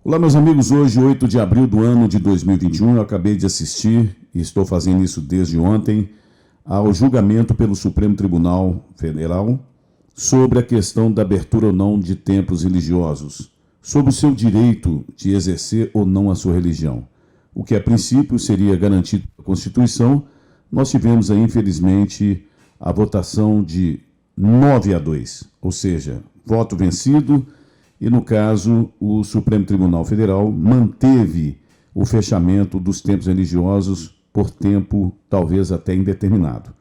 Olá, meus amigos. Hoje, 8 de abril do ano de 2021, eu acabei de assistir, e estou fazendo isso desde ontem, ao julgamento pelo Supremo Tribunal Federal sobre a questão da abertura ou não de templos religiosos, sobre o seu direito de exercer ou não a sua religião. O que, a princípio, seria garantido pela Constituição. Nós tivemos aí, infelizmente, a votação de 9-2, ou seja, voto vencido. E, no caso, o Supremo Tribunal Federal manteve o fechamento dos templos religiosos por tempo, talvez até indeterminado.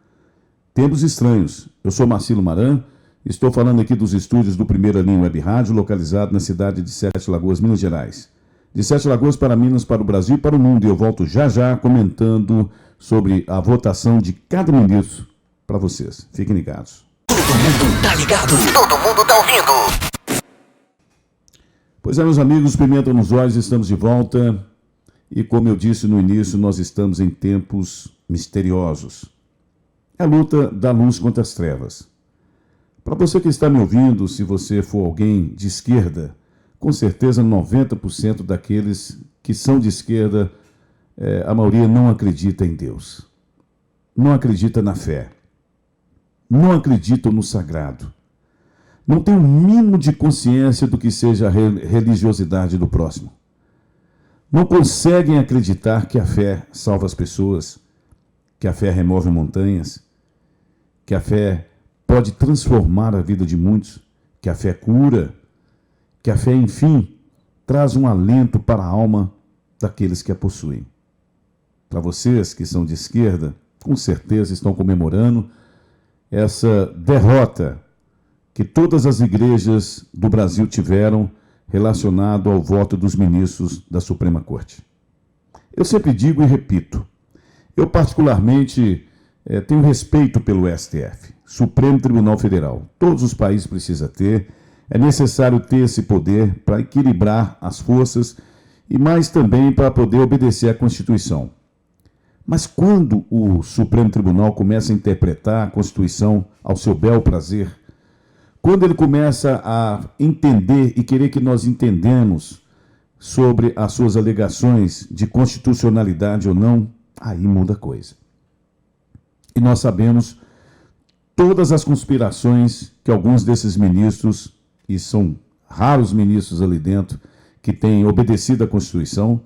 Tempos estranhos. Eu sou Marcelo Maran, estou falando aqui dos estúdios do Primeira Linha Web Rádio, localizado na cidade de Sete Lagoas, Minas Gerais. De Sete Lagoas para Minas, para o Brasil e para o mundo. E eu volto já comentando sobre a votação de cada ministro para vocês. Fiquem ligados. Todo mundo tá ligado. Todo mundo tá ouvindo. Pois é, meus amigos, Pimenta nos Olhos, estamos de volta e, como eu disse no início, nós estamos em tempos misteriosos. É a luta da luz contra as trevas. Para você que está me ouvindo, se você for alguém de esquerda, com certeza 90% daqueles que são de esquerda, a maioria não acredita em Deus, não acredita na fé, não acredita no sagrado. Não tem o mínimo de consciência do que seja a religiosidade do próximo. Não conseguem acreditar que a fé salva as pessoas, que a fé remove montanhas, que a fé pode transformar a vida de muitos, que a fé cura, que a fé, enfim, traz um alento para a alma daqueles que a possuem. Para vocês que são de esquerda, com certeza estão comemorando essa derrota que todas as igrejas do Brasil tiveram relacionado ao voto dos ministros da Suprema Corte. Eu sempre digo e repito, eu particularmente tenho respeito pelo STF, Supremo Tribunal Federal. Todos os países precisam ter, é necessário ter esse poder para equilibrar as forças e mais também para poder obedecer à Constituição. Mas quando o Supremo Tribunal começa a interpretar a Constituição ao seu bel prazer, quando ele começa a entender e querer que nós entendamos sobre as suas alegações de constitucionalidade ou não, aí muda a coisa. E nós sabemos todas as conspirações que alguns desses ministros, e são raros ministros ali dentro, que têm obedecido à Constituição,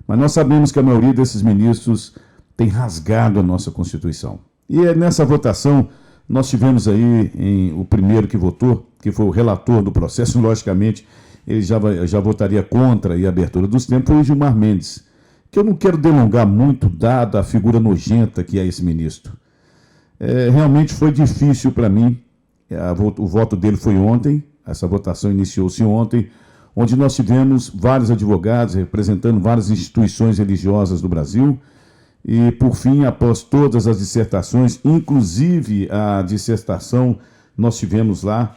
mas nós sabemos que a maioria desses ministros tem rasgado a nossa Constituição. E é nessa votação. Nós tivemos aí o primeiro que votou, que foi o relator do processo, logicamente, ele já votaria contra a abertura dos templos, foi o Gilmar Mendes, que eu não quero delongar muito, dada a figura nojenta que é esse ministro. Realmente foi difícil para mim, o voto dele foi ontem, essa votação iniciou-se ontem, onde nós tivemos vários advogados representando várias instituições religiosas do Brasil. E, por fim, após todas as dissertações, inclusive a dissertação, nós tivemos lá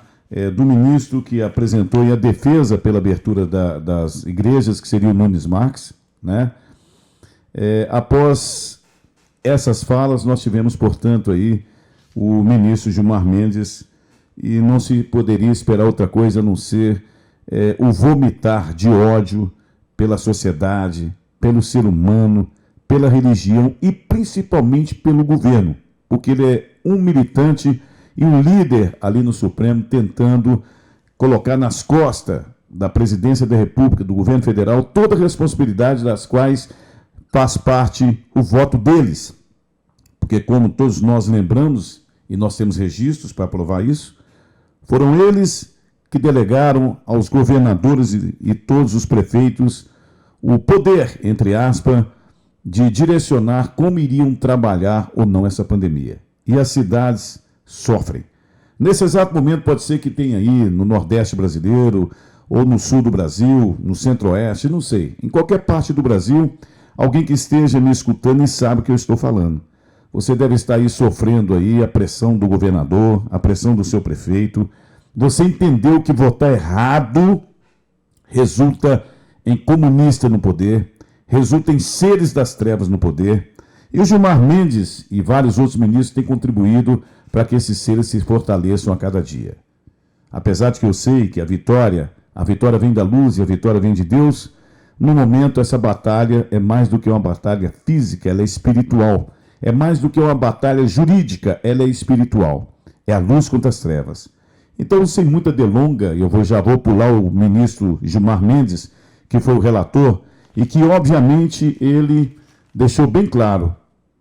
do ministro que apresentou a defesa pela abertura das igrejas, que seria o Nunes Marques, né? Após essas falas, nós tivemos, portanto, aí o ministro Gilmar Mendes, e não se poderia esperar outra coisa a não ser o vomitar de ódio pela sociedade, pelo ser humano, pela religião e principalmente pelo governo, porque ele é um militante e um líder ali no Supremo tentando colocar nas costas da presidência da República, do governo federal, toda a responsabilidade das quais faz parte o voto deles. Porque, como todos nós lembramos, e nós temos registros para provar isso, foram eles que delegaram aos governadores e todos os prefeitos o poder, entre aspas, de direcionar como iriam trabalhar ou não essa pandemia. E as cidades sofrem. Nesse exato momento, pode ser que tenha aí no Nordeste brasileiro, ou no Sul do Brasil, no Centro-Oeste, não sei. Em qualquer parte do Brasil, alguém que esteja me escutando e sabe o que eu estou falando. Você deve estar aí sofrendo aí a pressão do governador, a pressão do seu prefeito. Você entendeu que votar errado resulta em comunista no poder, resulta em seres das trevas no poder. E o Gilmar Mendes e vários outros ministros têm contribuído para que esses seres se fortaleçam a cada dia. Apesar de que eu sei que a vitória vem da luz e a vitória vem de Deus, No momento, essa batalha é mais do que uma batalha física, ela é espiritual. É mais do que uma batalha jurídica, ela é espiritual. É a luz contra as trevas. Então, sem muita delonga, já vou pular o ministro Gilmar Mendes, que foi o relator, e que, obviamente, ele deixou bem claro,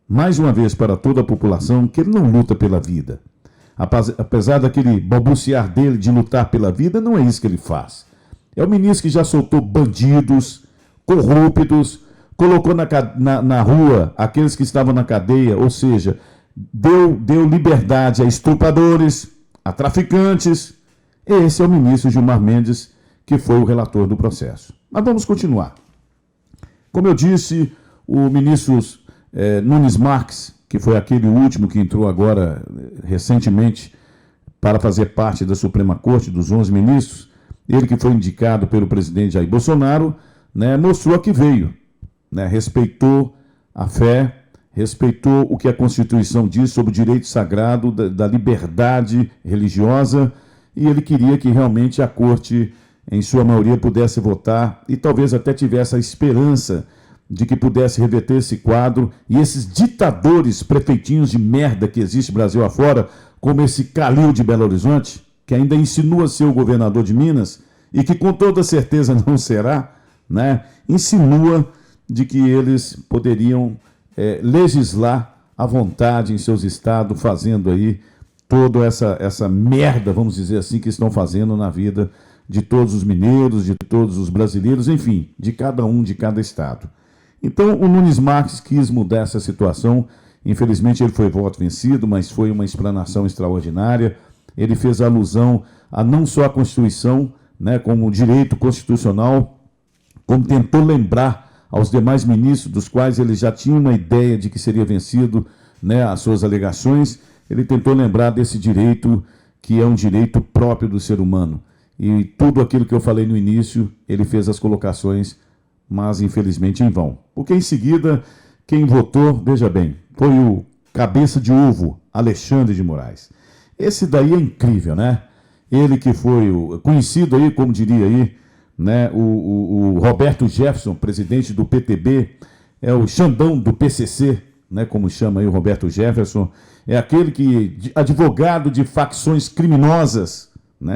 mais uma vez para toda a população, que ele não luta pela vida. Apesar daquele balbuciar dele de lutar pela vida, não é isso que ele faz. É o ministro que já soltou bandidos, corruptos, colocou na rua aqueles que estavam na cadeia, ou seja, deu liberdade a estupradores, a traficantes. Esse é o ministro Gilmar Mendes, que foi o relator do processo. Mas vamos continuar. Como eu disse, o ministro Nunes Marques, que foi aquele último que entrou agora recentemente para fazer parte da Suprema Corte, dos 11 ministros, ele que foi indicado pelo presidente Jair Bolsonaro, mostrou a que veio, respeitou a fé, respeitou o que a Constituição diz sobre o direito sagrado da liberdade religiosa, e ele queria que realmente a Corte, em sua maioria, pudesse votar e talvez até tivesse a esperança de que pudesse reverter esse quadro e esses ditadores, prefeitinhos de merda que existe Brasil afora, como esse Calil de Belo Horizonte, que ainda insinua ser o governador de Minas e que com toda certeza não será, insinua de que eles poderiam legislar à vontade em seus estados, fazendo aí toda essa merda, vamos dizer assim, que estão fazendo na vida de todos os mineiros, de todos os brasileiros, enfim, de cada um, de cada estado. Então, o Nunes Marques quis mudar essa situação. Infelizmente, ele foi voto vencido, mas foi uma explanação extraordinária. Ele fez alusão a não só a Constituição, como direito constitucional, como tentou lembrar aos demais ministros, dos quais ele já tinha uma ideia de que seria vencido, as suas alegações. Ele tentou lembrar desse direito que é um direito próprio do ser humano. E tudo aquilo que eu falei no início, ele fez as colocações, mas infelizmente em vão. Porque em seguida, quem votou, veja bem, foi o cabeça de ovo, Alexandre de Moraes. Esse daí é incrível, Ele que foi conhecido aí, como diria aí, o Roberto Jefferson, presidente do PTB, é o Xandão do PCC, como chama aí o Roberto Jefferson, é aquele que, advogado de facções criminosas,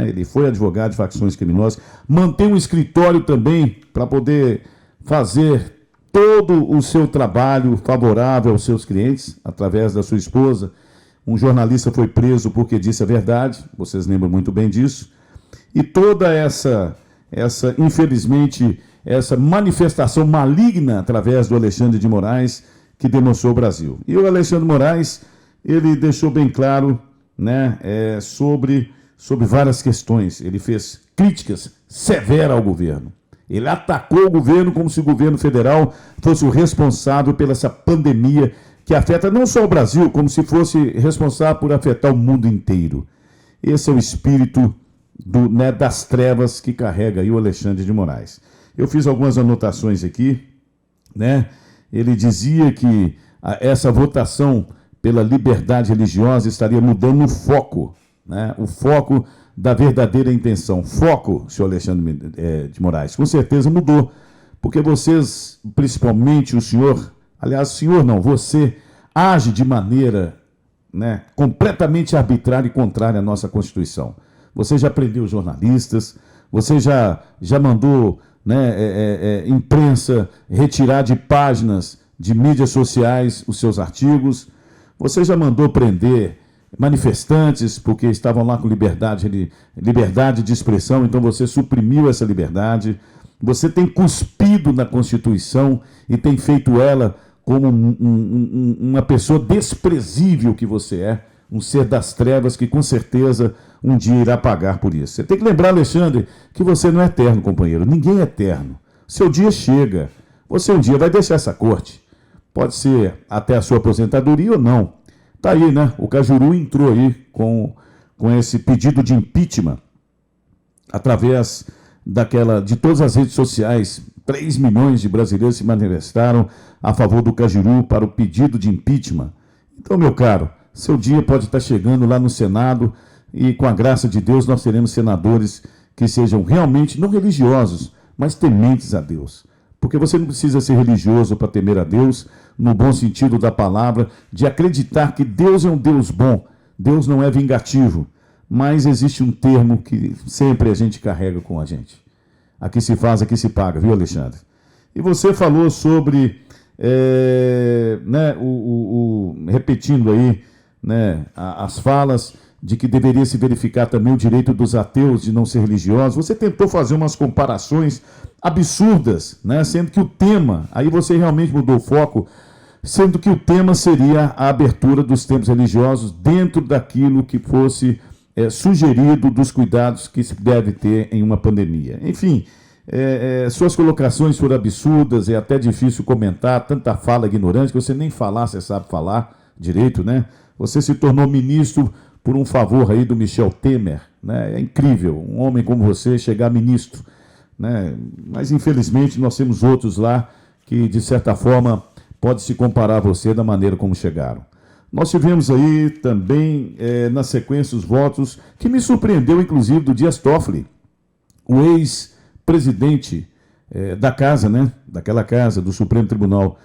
ele foi advogado de facções criminosas, mantém um escritório também para poder fazer todo o seu trabalho favorável aos seus clientes, através da sua esposa. Um jornalista foi preso porque disse a verdade, vocês lembram muito bem disso, e toda essa infelizmente, essa manifestação maligna através do Alexandre de Moraes que demonstrou o Brasil. E o Alexandre de Moraes, ele deixou bem claro, sobre várias questões. Ele fez críticas severas ao governo. Ele atacou o governo como se o governo federal fosse o responsável pela essa pandemia que afeta não só o Brasil, como se fosse responsável por afetar o mundo inteiro. Esse é o espírito das trevas que carrega aí o Alexandre de Moraes. Eu fiz algumas anotações aqui, Ele dizia que essa votação pela liberdade religiosa estaria mudando o foco, o foco da verdadeira intenção. Foco, senhor Alexandre de Moraes, com certeza mudou, porque vocês, principalmente o senhor, aliás, o senhor não, você age de maneira completamente arbitrária e contrária à nossa Constituição. Você já prendeu jornalistas, você já mandou imprensa retirar de páginas de mídias sociais os seus artigos, você já mandou prender manifestantes porque estavam lá com liberdade de expressão, então você suprimiu essa liberdade. Você tem cuspido na Constituição e tem feito ela como uma pessoa desprezível que você é, um ser das trevas que com certeza um dia irá pagar por isso. Você tem que lembrar, Alexandre, que você não é eterno, companheiro. Ninguém é eterno. Seu dia chega. Você um dia vai deixar essa corte. Pode ser até a sua aposentadoria ou não. Está aí, O Cajuru entrou aí com esse pedido de impeachment através de todas as redes sociais. 3 milhões de brasileiros se manifestaram a favor do Cajuru para o pedido de impeachment. Então, meu caro, seu dia pode estar chegando lá no Senado e, com a graça de Deus, nós teremos senadores que sejam realmente não religiosos, mas tementes a Deus. Porque você não precisa ser religioso para temer a Deus, no bom sentido da palavra, de acreditar que Deus é um Deus bom. Deus não é vingativo, mas existe um termo que sempre a gente carrega com a gente. Aqui se faz, aqui se paga, viu, Alexandre? E você falou sobre, repetindo aí, né, as falas de que deveria se verificar também o direito dos ateus de não ser religiosos. Você tentou fazer umas comparações absurdas, né? Sendo que o tema, aí você realmente mudou o foco, sendo que o tema seria a abertura dos templos religiosos dentro daquilo que fosse sugerido dos cuidados que se deve ter em uma pandemia. Enfim, suas colocações foram absurdas, é até difícil comentar, tanta fala ignorante, que você nem falar, você sabe falar direito, né? Você se tornou ministro por um favor aí do Michel Temer, né? É incrível, um homem como você chegar ministro, né? Mas infelizmente nós temos outros lá que, de certa forma, pode se comparar a você da maneira como chegaram. Nós tivemos aí também, na sequência, os votos, que me surpreendeu, inclusive, do Dias Toffoli, o ex-presidente da casa, né? Daquela casa, do Supremo Tribunal.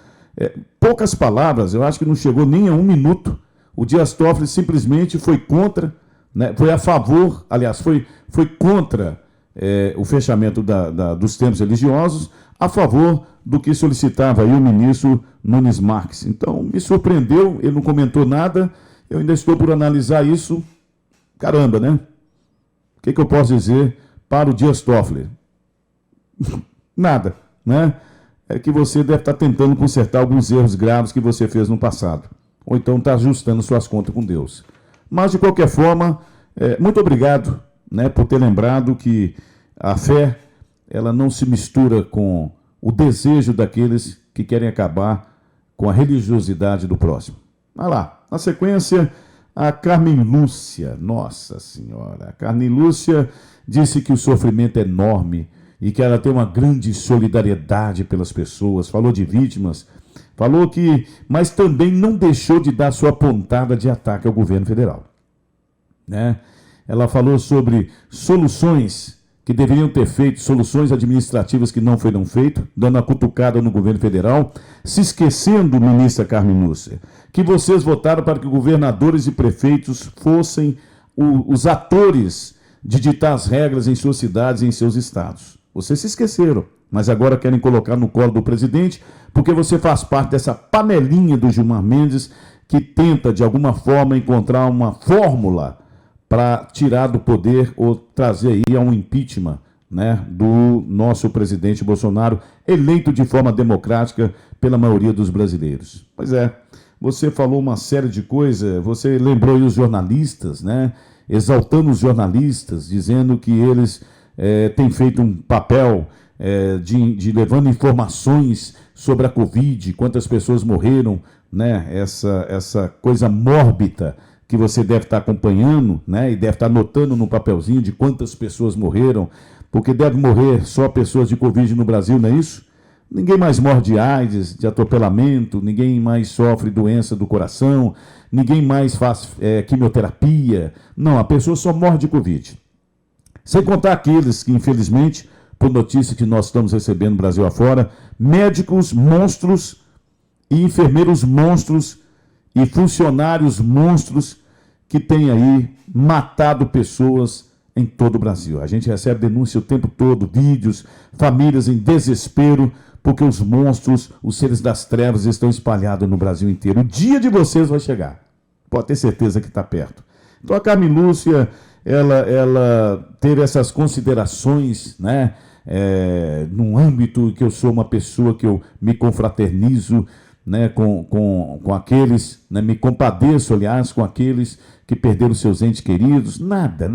Poucas palavras, eu acho que não chegou nem a 1 minuto. O Dias Toffoli simplesmente foi contra, né? Foi a favor, aliás, foi contra o fechamento dos templos religiosos, a favor do que solicitava aí o ministro Nunes Marques. Então, me surpreendeu, ele não comentou nada, eu ainda estou por analisar isso. Caramba, né? O que eu posso dizer para o Dias Toffoli? Nada, né? É que você deve estar tentando consertar alguns erros graves que você fez no passado. Ou então está ajustando suas contas com Deus. Mas, de qualquer forma, muito obrigado, né, por ter lembrado que a fé ela não se mistura com o desejo daqueles que querem acabar com a religiosidade do próximo. Vai lá, na sequência, a Carmen Lúcia, nossa senhora, a Carmen Lúcia disse que o sofrimento é enorme e que ela tem uma grande solidariedade pelas pessoas, falou de vítimas, falou que, mas também não deixou de dar sua pontada de ataque ao governo federal, né? Ela falou sobre soluções que deveriam ter feito, soluções administrativas que não foram feitas, dando a cutucada no governo federal, se esquecendo, ministra Carmen Lúcia, que vocês votaram para que governadores e prefeitos fossem os atores de ditar as regras em suas cidades e em seus estados. Vocês se esqueceram, mas agora querem colocar no colo do presidente, porque você faz parte dessa panelinha do Gilmar Mendes, que tenta, de alguma forma, encontrar uma fórmula para tirar do poder ou trazer aí a um impeachment, né, do nosso presidente Bolsonaro, eleito de forma democrática pela maioria dos brasileiros. Pois é, você falou uma série de coisas, você lembrou aí os jornalistas, né, exaltando os jornalistas, dizendo que eles têm feito um papel de levando informações sobre a Covid, quantas pessoas morreram, né, essa coisa mórbida que você deve estar acompanhando, né, e deve estar anotando no papelzinho de quantas pessoas morreram, porque deve morrer só pessoas de Covid no Brasil, não é isso? Ninguém mais morre de AIDS, de atropelamento, ninguém mais sofre doença do coração, ninguém mais faz quimioterapia. Não, a pessoa só morre de Covid. Sem contar aqueles que, infelizmente, por notícia que nós estamos recebendo no Brasil afora, médicos monstros e enfermeiros monstros e funcionários monstros que têm aí matado pessoas em todo o Brasil. A gente recebe denúncia o tempo todo, vídeos, famílias em desespero, porque os monstros, os seres das trevas estão espalhados no Brasil inteiro. O dia de vocês vai chegar. Pode ter certeza que está perto. Então a Carmen Lúcia, ela teve essas considerações, né? Num âmbito que eu sou uma pessoa que eu me confraternizo, né, com aqueles, né, me compadeço, aliás, com aqueles que perderam seus entes queridos. Nada.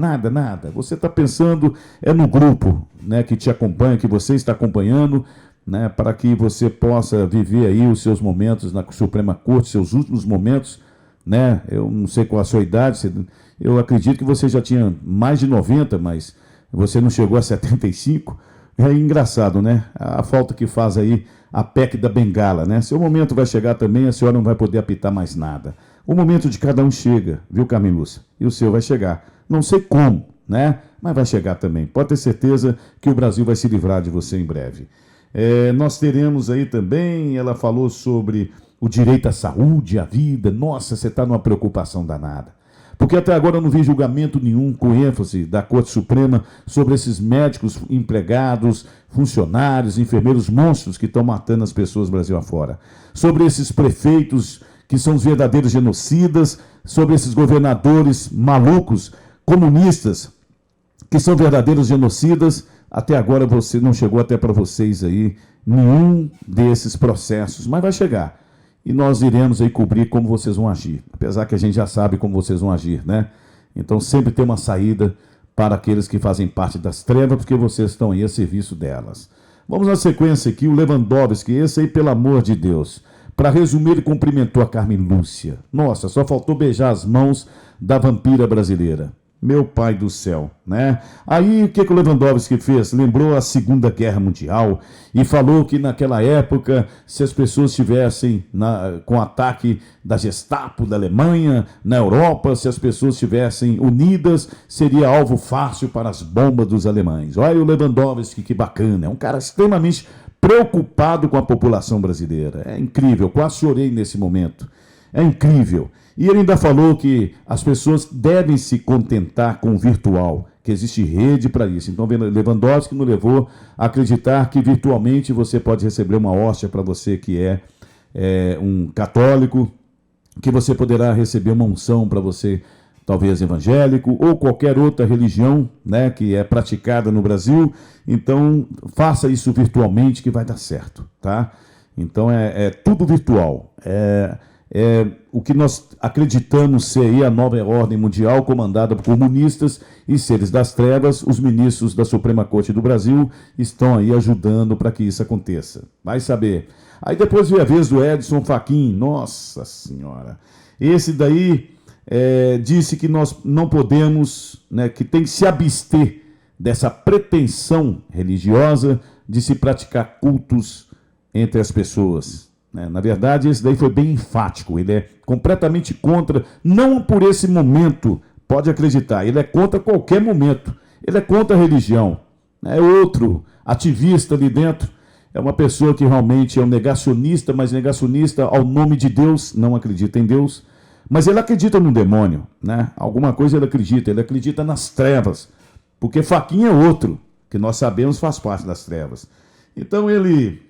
Você está pensando no grupo, né, que te acompanha, que você está acompanhando, né, para que você possa viver aí os seus momentos na Suprema Corte, seus últimos momentos, né? Eu não sei qual a sua idade, eu acredito que você já tinha mais de 90, mas você não chegou a 75. É engraçado, né? A falta que faz aí a PEC da bengala, né? Seu momento vai chegar também, a senhora não vai poder apitar mais nada. O momento de cada um chega, viu, Carmen Lúcia? E o seu vai chegar. Não sei como, né? Mas vai chegar também. Pode ter certeza que o Brasil vai se livrar de você em breve. Nós teremos aí também, ela falou sobre o direito à saúde, à vida. Nossa, você está numa preocupação danada. Porque até agora eu não vi julgamento nenhum com ênfase da Corte Suprema sobre esses médicos empregados, funcionários, enfermeiros monstros que estão matando as pessoas Brasil afora. Sobre esses prefeitos que são os verdadeiros genocidas, sobre esses governadores malucos, comunistas, que são verdadeiros genocidas. Até agora você não chegou até para vocês aí nenhum desses processos, mas vai chegar. E nós iremos aí cobrir como vocês vão agir. Apesar que a gente já sabe como vocês vão agir, né? Então sempre tem uma saída para aqueles que fazem parte das trevas, porque vocês estão aí a serviço delas. Vamos na sequência aqui, o Lewandowski, esse aí, pelo amor de Deus. Para resumir, ele cumprimentou a Carmen Lúcia. Nossa, só faltou beijar as mãos da vampira brasileira. Meu pai do céu, né? Aí o que o Lewandowski fez? Lembrou a Segunda Guerra Mundial e falou que naquela época, se as pessoas estivessem com o ataque da Gestapo da Alemanha na Europa, se as pessoas estivessem unidas, seria alvo fácil para as bombas dos alemães. Olha o Lewandowski, que bacana, é um cara extremamente preocupado com a população brasileira. É incrível, quase chorei nesse momento. É incrível. E ele ainda falou que as pessoas devem se contentar com o virtual, que existe rede para isso. Então, Lewandowski nos levou a acreditar que virtualmente você pode receber uma hóstia para você que é um católico, que você poderá receber uma unção para você, talvez evangélico, ou qualquer outra religião, né, que é praticada no Brasil. Então, faça isso virtualmente que vai dar certo, tá? Então, é tudo virtual. O que nós acreditamos ser aí a nova ordem mundial comandada por comunistas e seres das trevas. Os ministros da Suprema Corte do Brasil estão aí ajudando para que isso aconteça. Vai saber. Aí depois veio a vez do Edson Fachin. Nossa Senhora. Esse daí disse que nós não podemos, né, que tem que se abster dessa pretensão religiosa de se praticar cultos entre as pessoas. Na verdade, esse daí foi bem enfático. Ele é completamente contra, não por esse momento, pode acreditar, ele é contra qualquer momento. Ele é contra a religião. É outro ativista ali dentro, é uma pessoa que realmente é um negacionista, mas negacionista ao nome de Deus, não acredita em Deus, mas ele acredita no demônio, né? Alguma coisa ele acredita nas trevas, porque Fachin é outro, que nós sabemos faz parte das trevas. Então ele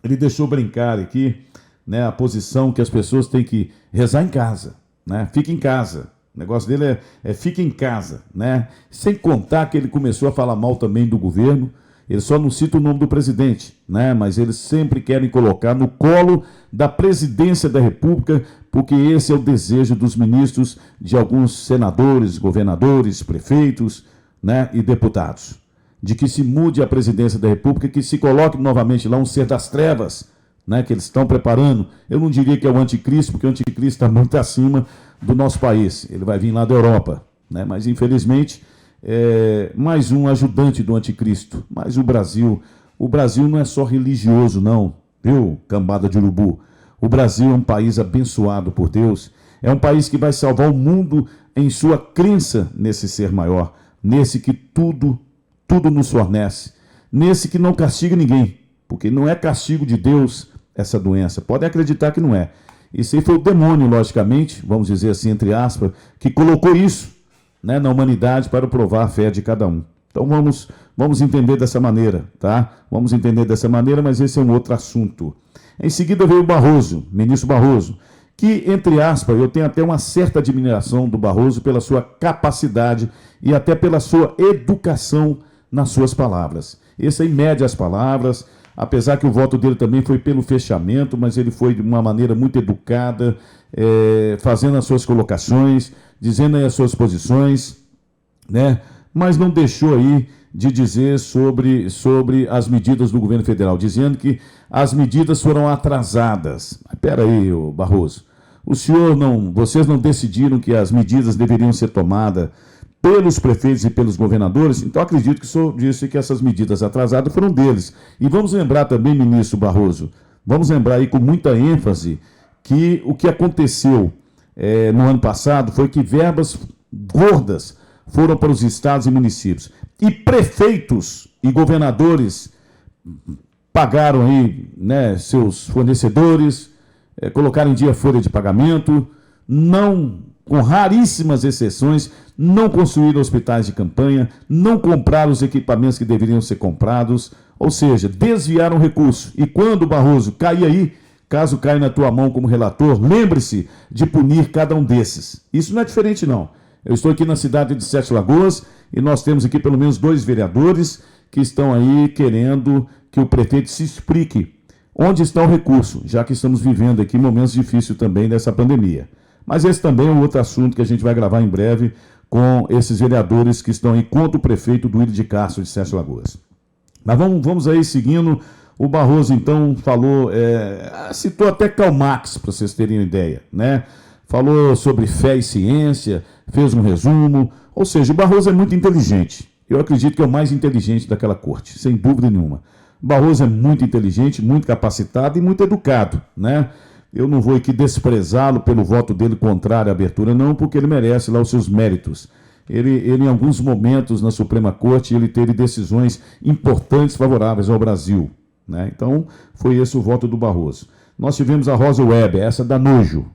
deixou brincar aqui, né, a posição que as pessoas têm que rezar em casa, né? Fica em casa. O negócio dele fica em casa, né? Sem contar que ele começou a falar mal também do governo. Ele só não cita o nome do presidente, né? Mas eles sempre querem colocar no colo da presidência da República, porque esse é o desejo dos ministros, de alguns senadores, governadores, prefeitos, né, e deputados, de que se mude a presidência da República, que se coloque novamente lá um ser das trevas, né, que eles estão preparando. Eu não diria que é o anticristo, porque o anticristo está muito acima do nosso país. Ele vai vir lá da Europa, né, mas infelizmente mais um ajudante do anticristo. Mas o Brasil não é só religioso não, viu, cambada de urubu. O Brasil é um país abençoado por Deus, é um país que vai salvar o mundo em sua crença nesse ser maior, nesse que tudo nos fornece, nesse que não castiga ninguém, porque não é castigo de Deus essa doença, podem acreditar que não é. Isso aí foi o demônio, logicamente, vamos dizer assim, entre aspas, que colocou isso, né, na humanidade para provar a fé de cada um. Então vamos entender dessa maneira, tá? Vamos entender dessa maneira, mas esse é um outro assunto. Em seguida veio o Barroso, ministro Barroso, que, entre aspas, eu tenho até uma certa admiração do Barroso pela sua capacidade e até pela sua educação nas suas palavras. Esse aí mede as palavras, apesar que o voto dele também foi pelo fechamento, mas ele foi de uma maneira muito educada, fazendo as suas colocações, dizendo aí as suas posições, né? Mas não deixou aí de dizer sobre as medidas do governo federal, dizendo que as medidas foram atrasadas. Espera aí, Barroso, vocês não decidiram que as medidas deveriam ser tomadas pelos prefeitos e pelos governadores? Então acredito que o senhor disse que essas medidas atrasadas foram deles. E vamos lembrar também, ministro Barroso, vamos lembrar aí com muita ênfase que o que aconteceu no ano passado foi que verbas gordas foram para os estados e municípios. E prefeitos e governadores pagaram aí, né, seus fornecedores, colocaram em dia a folha de pagamento, não, com raríssimas exceções, não construíram hospitais de campanha, não compraram os equipamentos que deveriam ser comprados, ou seja, desviaram recursos. E quando, Barroso, cair aí, caso caia na tua mão como relator, lembre-se de punir cada um desses. Isso não é diferente, não. Eu estou aqui na cidade de Sete Lagoas e nós temos aqui pelo menos 2 vereadores que estão aí querendo que o prefeito se explique onde está o recurso, já que estamos vivendo aqui momentos difíceis também dessa pandemia. Mas esse também é um outro assunto que a gente vai gravar em breve com esses vereadores que estão aí contra o prefeito Duílio de Castro de Sete Lagoas. Mas vamos aí seguindo. O Barroso, então, falou, citou até Karl Marx, para vocês terem uma ideia, né? Falou sobre fé e ciência, fez um resumo, ou seja, o Barroso é muito inteligente. Eu acredito que é o mais inteligente daquela corte, sem dúvida nenhuma. O Barroso é muito inteligente, muito capacitado e muito educado, né? Eu não vou aqui desprezá-lo pelo voto dele contrário à abertura, não, porque ele merece lá os seus méritos. Ele em alguns momentos na Suprema Corte, ele teve decisões importantes favoráveis ao Brasil, né? Então, foi esse o voto do Barroso. Nós tivemos a Rosa Weber, essa dá nojo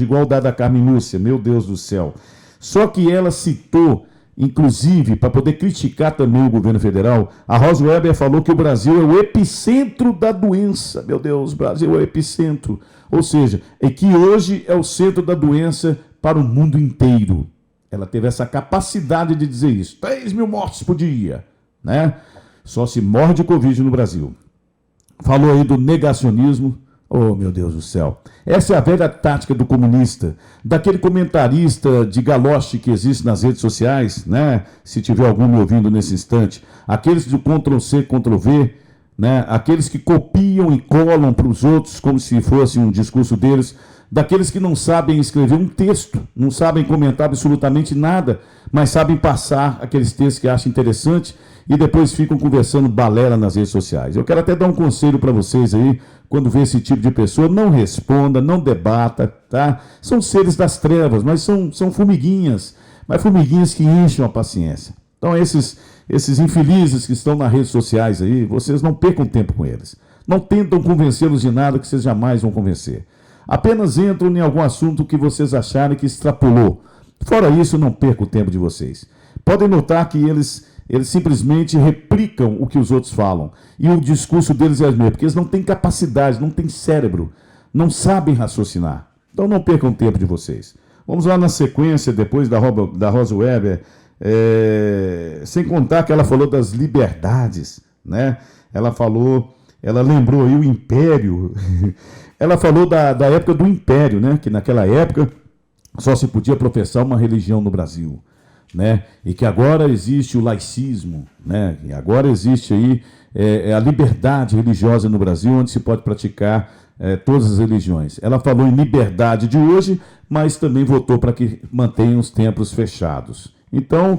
igual da Carmen Lúcia, meu Deus do céu. Só que ela citou, inclusive, para poder criticar também o governo federal, a Rosa Weber falou que o Brasil é o epicentro da doença. Meu Deus, o Brasil é o epicentro. Ou seja, é que hoje é o centro da doença para o mundo inteiro. Ela teve essa capacidade de dizer isso. 3 mil mortes por dia, né? Só se morre de Covid no Brasil. Falou aí do negacionismo. Oh, meu Deus do céu. Essa é a velha tática do comunista, daquele comentarista de galoche que existe nas redes sociais, né? Se tiver algum me ouvindo nesse instante. Aqueles do Ctrl-C, Ctrl-V, né? Aqueles que copiam e colam para os outros como se fosse um discurso deles. Daqueles que não sabem escrever um texto, não sabem comentar absolutamente nada, mas sabem passar aqueles textos que acham interessante e depois ficam conversando balela nas redes sociais. Eu quero até dar um conselho para vocês aí, quando vê esse tipo de pessoa, não responda, não debata, tá? São seres das trevas, mas são formiguinhas, mas formiguinhas que enchem a paciência. Então esses infelizes que estão nas redes sociais aí, vocês não percam tempo com eles. Não tentam convencê-los de nada que vocês jamais vão convencer. Apenas entram em algum assunto que vocês acharem que extrapolou. Fora isso, não perca o tempo de vocês. Podem notar que eles simplesmente replicam o que os outros falam. E o discurso deles é o mesmo, porque eles não têm capacidade, não têm cérebro, não sabem raciocinar. Então não percam o tempo de vocês. Vamos lá na sequência, depois da Rosa Weber, sem contar que ela falou das liberdades, né? Ela lembrou aí o Império. Ela falou da época do Império, né? Que naquela época só se podia professar uma religião no Brasil, né? E que agora existe o laicismo, né? E agora existe aí a liberdade religiosa no Brasil, onde se pode praticar todas as religiões. Ela falou em liberdade de hoje, mas também votou para que mantenham os templos fechados. Então,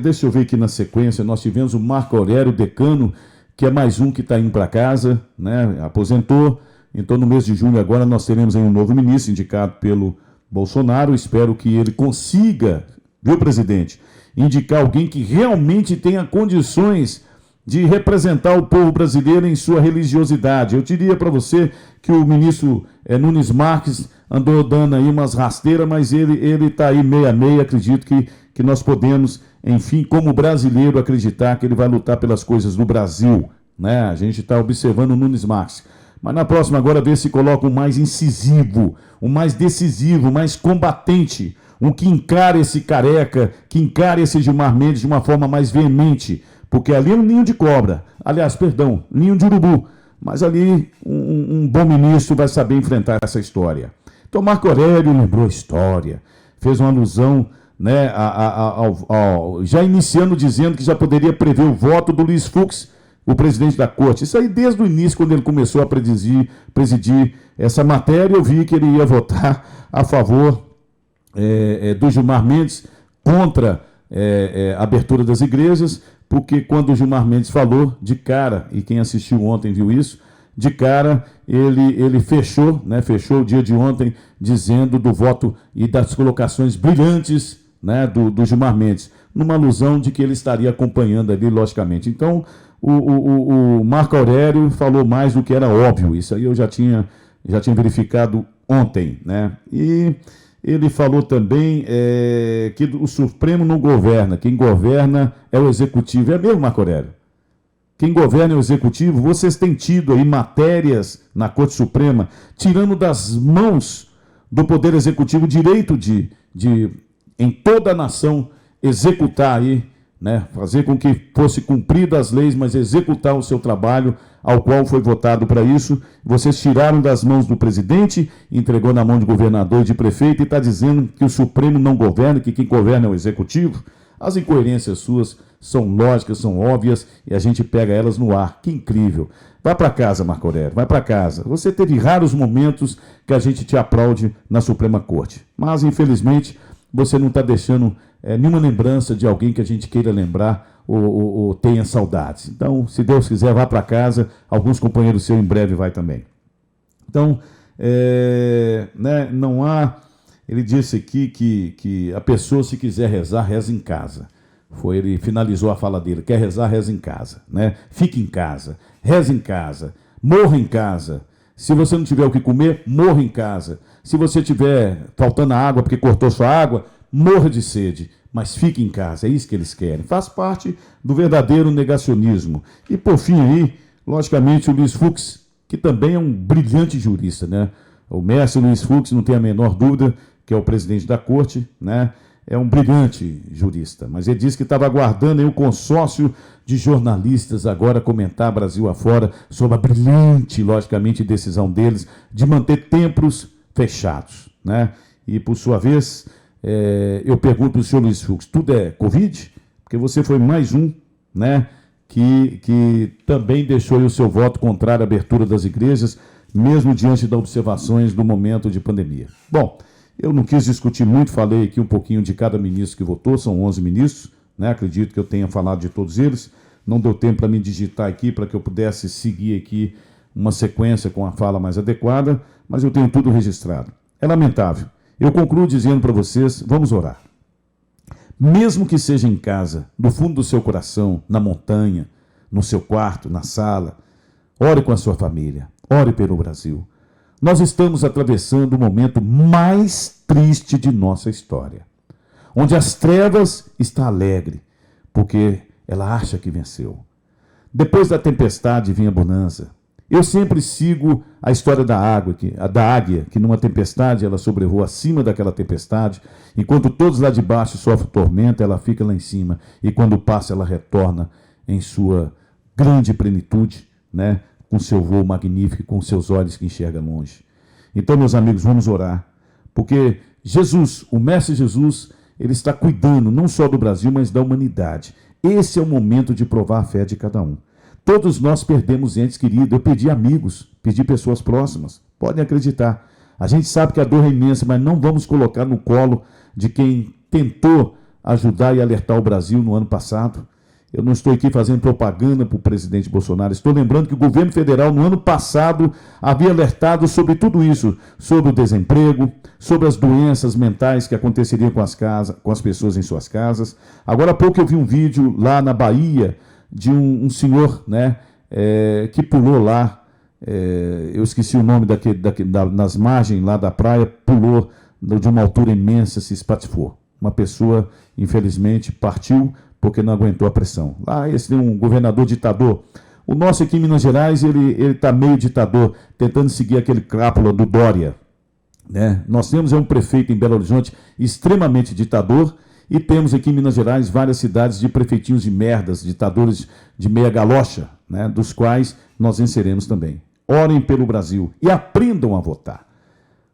deixa eu ver aqui na sequência, nós tivemos o Marco Aurélio Decano, que é mais um que está indo para casa, né? Aposentou. Então, no mês de junho agora, nós teremos aí um novo ministro indicado pelo Bolsonaro. Espero que ele consiga, viu, presidente, indicar alguém que realmente tenha condições de representar o povo brasileiro em sua religiosidade. Eu diria para você que o ministro Nunes Marques andou dando aí umas rasteiras, mas ele está aí meio a meio. Acredito que nós podemos, enfim, como brasileiro, acreditar que ele vai lutar pelas coisas do Brasil, né? A gente está observando o Nunes Marques. Mas na próxima agora ver se coloca o mais incisivo, o mais decisivo, o mais combatente, um que encara esse careca, que encara esse Gilmar Mendes de uma forma mais veemente, porque ali é um ninho de cobra, ninho de urubu, mas ali um bom ministro vai saber enfrentar essa história. Então Marco Aurélio lembrou a história, fez uma alusão, né, já iniciando dizendo que já poderia prever o voto do Luiz Fux, o presidente da corte. Isso aí desde o início, quando ele começou a presidir essa matéria, eu vi que ele ia votar a favor do Gilmar Mendes contra a abertura das igrejas, porque quando o Gilmar Mendes falou de cara, e quem assistiu ontem viu isso, de cara ele fechou o dia de ontem dizendo do voto e das colocações brilhantes, né, do Gilmar Mendes, numa alusão de que ele estaria acompanhando ali, logicamente. Então, o Marco Aurélio falou mais do que era óbvio. Isso aí eu já tinha verificado ontem, né? E ele falou também que o Supremo não governa, quem governa é o Executivo. É mesmo, Marco Aurélio? Quem governa é o Executivo. Vocês têm tido aí matérias na Corte Suprema tirando das mãos do Poder Executivo o direito de em toda a nação, executar aí, né, fazer com que fosse cumpridas as leis, mas executar o seu trabalho ao qual foi votado para isso. Vocês tiraram das mãos do presidente, entregou na mão de governador e de prefeito e está dizendo que o Supremo não governa, que quem governa é o Executivo. As incoerências suas são lógicas, são óbvias e a gente pega elas no ar. Que incrível. Vai para casa, Marco Aurélio, vai para casa. Você teve raros momentos que a gente te aplaude na Suprema Corte, mas infelizmente você não está deixando nenhuma lembrança de alguém que a gente queira lembrar ou tenha saudades. Então, se Deus quiser, vá para casa. Alguns companheiros seus em breve vai também. Então, né, não há... Ele disse aqui que a pessoa, se quiser rezar, reza em casa. Ele finalizou a fala dele. Quer rezar, reza em casa, né? Fique em casa, reze em casa, morra em casa. Se você não tiver o que comer, morra em casa. Se você tiver faltando água porque cortou sua água, morra de sede, mas fique em casa. É isso que eles querem. Faz parte do verdadeiro negacionismo. E por fim aí, logicamente, o Luiz Fux, que também é um brilhante jurista, né? O mestre Luiz Fux, não tem a menor dúvida, que é o presidente da corte, né? É um brilhante jurista, mas ele disse que estava aguardando aí o consórcio de jornalistas agora comentar Brasil afora sobre a brilhante, logicamente, decisão deles de manter templos fechados, né? E, por sua vez, eu pergunto para o senhor Luiz Fux, tudo é Covid? Porque você foi mais um, né, que também deixou aí o seu voto contrário à abertura das igrejas, mesmo diante das observações do momento de pandemia. Bom, eu não quis discutir muito, falei aqui um pouquinho de cada ministro que votou, são 11 ministros, né? Acredito que eu tenha falado de todos eles. Não deu tempo para me digitar aqui, para que eu pudesse seguir aqui uma sequência com a fala mais adequada, mas eu tenho tudo registrado. É lamentável. Eu concluo dizendo para vocês, vamos orar. Mesmo que seja em casa, no fundo do seu coração, na montanha, no seu quarto, na sala, ore com a sua família, ore pelo Brasil. Nós estamos atravessando o momento mais triste de nossa história, onde as trevas está alegre, porque ela acha que venceu. Depois da tempestade vinha a bonança. Eu sempre sigo a história da águia, que numa tempestade ela sobrevoa acima daquela tempestade, enquanto todos lá de baixo sofrem tormenta, ela fica lá em cima, e quando passa ela retorna em sua grande plenitude, né? Com seu voo magnífico, com seus olhos que enxergam longe. Então, meus amigos, vamos orar, porque Jesus, o Mestre Jesus, ele está cuidando não só do Brasil, mas da humanidade. Esse é o momento de provar a fé de cada um. Todos nós perdemos entes queridos. Eu perdi amigos, perdi pessoas próximas. Podem acreditar. A gente sabe que a dor é imensa, mas não vamos colocar no colo de quem tentou ajudar e alertar o Brasil no ano passado. Eu não estou aqui fazendo propaganda para o presidente Bolsonaro. Estou lembrando que o governo federal, no ano passado, havia alertado sobre tudo isso, sobre o desemprego, sobre as doenças mentais que aconteceriam com as pessoas em suas casas. Agora há pouco eu vi um vídeo lá na Bahia de um senhor, né, que pulou lá, eu esqueci o nome nas margens lá da praia, pulou de uma altura imensa, se espatifou. Uma pessoa, infelizmente, partiu porque não aguentou a pressão. Lá esse tem um governador ditador. O nosso aqui em Minas Gerais, ele está meio ditador, tentando seguir aquele crápula do Dória, né? Nós temos um prefeito em Belo Horizonte extremamente ditador, e temos aqui em Minas Gerais várias cidades de prefeitinhos de merdas, ditadores de meia galocha, né? Dos quais nós venceremos também. Orem pelo Brasil e aprendam a votar,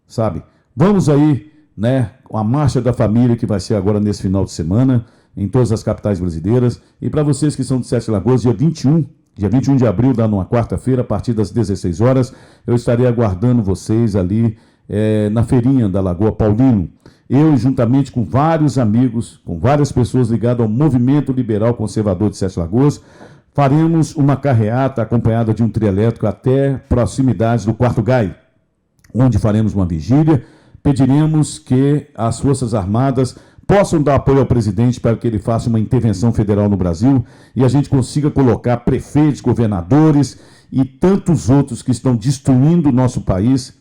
sabe? Vamos aí, né, a Marcha da Família, que vai ser agora nesse final de semana, em todas as capitais brasileiras. E para vocês que são de Sete Lagoas, dia 21 de abril, dá numa quarta-feira, a partir das 16 horas, eu estarei aguardando vocês ali na feirinha da Lagoa Paulino. Eu, juntamente com vários amigos, com várias pessoas ligadas ao Movimento Liberal Conservador de Sete Lagoas, faremos uma carreata acompanhada de um trio elétrico até proximidades do Quarto Gai, onde faremos uma vigília. Pediremos que as Forças Armadas possam dar apoio ao presidente para que ele faça uma intervenção federal no Brasil e a gente consiga colocar prefeitos, governadores e tantos outros que estão destruindo o nosso país,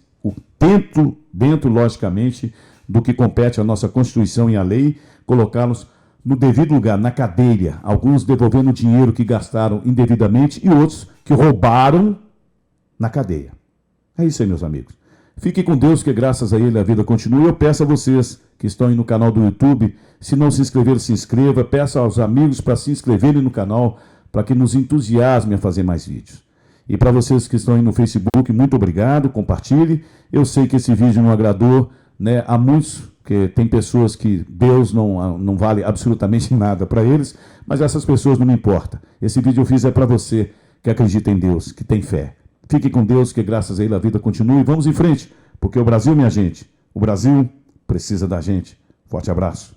dentro, logicamente, do que compete à nossa Constituição e à lei, colocá-los no devido lugar, na cadeia, alguns devolvendo o dinheiro que gastaram indevidamente e outros que roubaram na cadeia. É isso aí, meus amigos. Fiquem com Deus, que graças a Ele a vida continua. Eu peço a vocês que estão aí no canal do YouTube, se não se inscreveram, se inscreva. Peço aos amigos para se inscreverem no canal, para que nos entusiasme a fazer mais vídeos. E para vocês que estão aí no Facebook, muito obrigado, compartilhe. Eu sei que esse vídeo não agradou, né, a muitos, porque tem pessoas que Deus não vale absolutamente nada para eles, mas essas pessoas não me importam. Esse vídeo eu fiz é para você que acredita em Deus, que tem fé. Fique com Deus, que graças a Ele a vida continue. Vamos em frente, porque o Brasil, minha gente, o Brasil precisa da gente. Forte abraço.